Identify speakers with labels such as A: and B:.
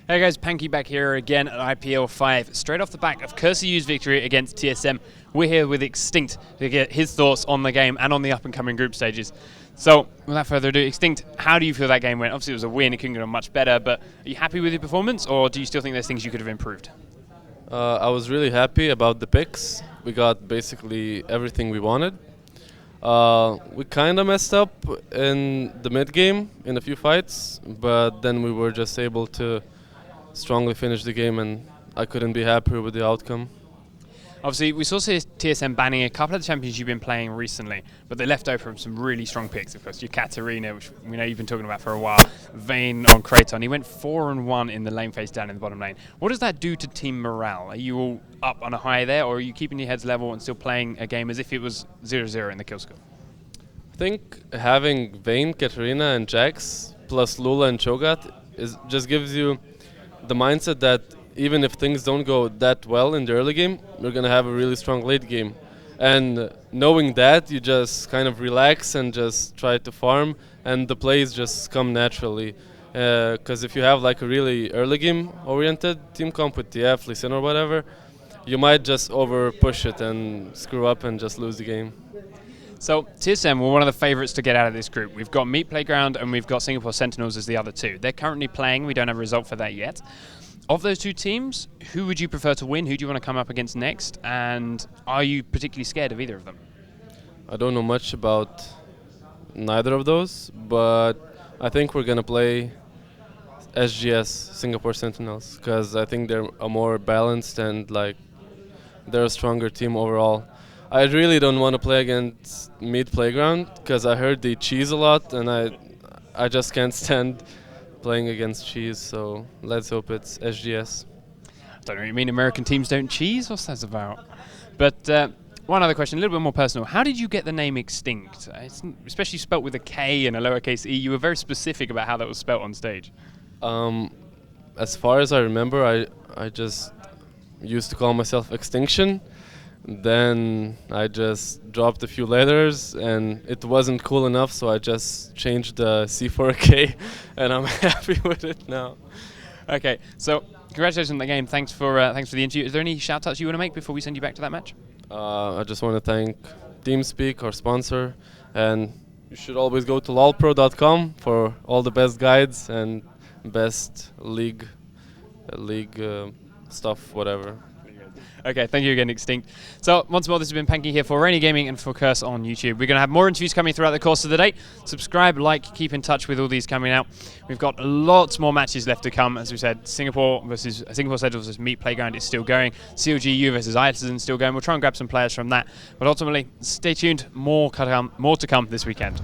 A: Hey guys, Panky back here again at IPL 5. Straight off the back of Curse-U's victory against TSM, we're here with Extinkt to get his thoughts on the game and on the up-and-coming group stages. So, without further ado, Extinkt, how do you feel that game went? Obviously it was a win, it couldn't get on much better, but are you happy with your performance, or do you still think there's things you could have improved?
B: I was really happy about the picks. We got basically everything we wanted. We kind of messed up in the mid game in a few fights, but then we were just able to strongly finish the game, and I couldn't be happier with the outcome.
A: Obviously, we saw TSM banning a couple of the champions you've been playing recently, but they left over some really strong picks. Of course, your Katarina, which we know you've been talking about for a while, Vayne on Kraton. He went 4-1 in the lane phase down in the bottom lane. What does that do to team morale? Are you all up on a high there, or are you keeping your heads level and still playing a game as if it was 0-0 in the kill score?
B: I think having Vayne, Katarina, and Jax plus Lula and Cho'Gath just gives you the mindset that even if things don't go that well in the early game, you're going to have a really strong late game. And knowing that, you just kind of relax and just try to farm, and the plays just come naturally. Because if you have like a really early game oriented team comp with TF, Lee Sin or whatever, you might just over push it and screw up and just lose the game.
A: So TSM were one of the favourites to get out of this group. We've got Meat Playground and we've got Singapore Sentinels as the other two. They're currently playing, we don't have a result for that yet. Of those two teams, who would you prefer to win? Who do you want to come up against next? And are you particularly scared of either of them?
B: I don't know much about neither of those, but I think we're going to play SGS, Singapore Sentinels, because I think they're a more balanced and like they're a stronger team overall. I really don't want to play against Meat Playground because I heard they cheese a lot, and I just can't stand playing against cheese, so let's hope it's SGS.
A: I don't know what you mean, American teams don't cheese? What's that about? But one other question, a little bit more personal. How did you get the name Extinkt? It's especially spelt with a K and a lowercase e. You were very specific about how that was spelt on stage.
B: As far as I remember, I just used to call myself Extinction. Then I just dropped a few letters, and it wasn't cool enough, so I just changed the C for a K, and I'm happy with it now.
A: Okay, so congratulations on the game. Thanks for the interview. Is there any shout-outs you want to make before we send you back to that match?
B: I just want to thank Teamspeak, our sponsor, and you should always go to lolpro.com for all the best guides and best league stuff, whatever.
A: Okay, thank you again, Extinkt. So, once more, this has been Panky here for Rainy Gaming and for Curse on YouTube. We're going to have more interviews coming throughout the course of the day. Subscribe, like, keep in touch with all these coming out. We've got lots more matches left to come. As we said, Singapore Sentinels versus Meat Playground is still going. CLGU versus Iceland is still going. We'll try and grab some players from that. But ultimately, stay tuned. More to come this weekend.